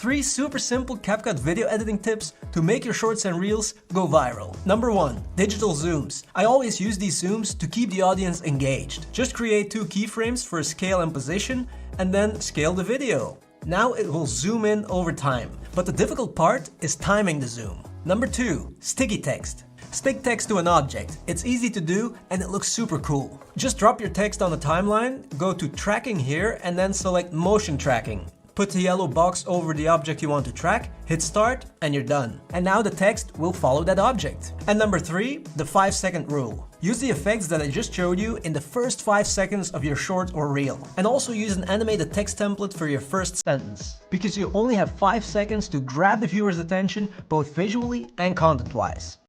3 super simple CapCut video editing tips to make your shorts and reels go viral. Number 1. Digital zooms. I always use these zooms to keep the audience engaged. Just create 2 keyframes for scale and position, and then scale the video. Now it will zoom in over time. But the difficult part is timing the zoom. Number 2. Sticky text. Stick text to an object. It's easy to do and it looks super cool. Just drop your text on the timeline, go to tracking here, and then select motion tracking. Put the yellow box over the object you want to track, hit start, and you're done. And now the text will follow that object. And number 3, the 5-second rule. Use the effects that I just showed you in the first 5 seconds of your short or reel. And also use an animated text template for your first sentence. Because you only have 5 seconds to grab the viewer's attention, both visually and content-wise.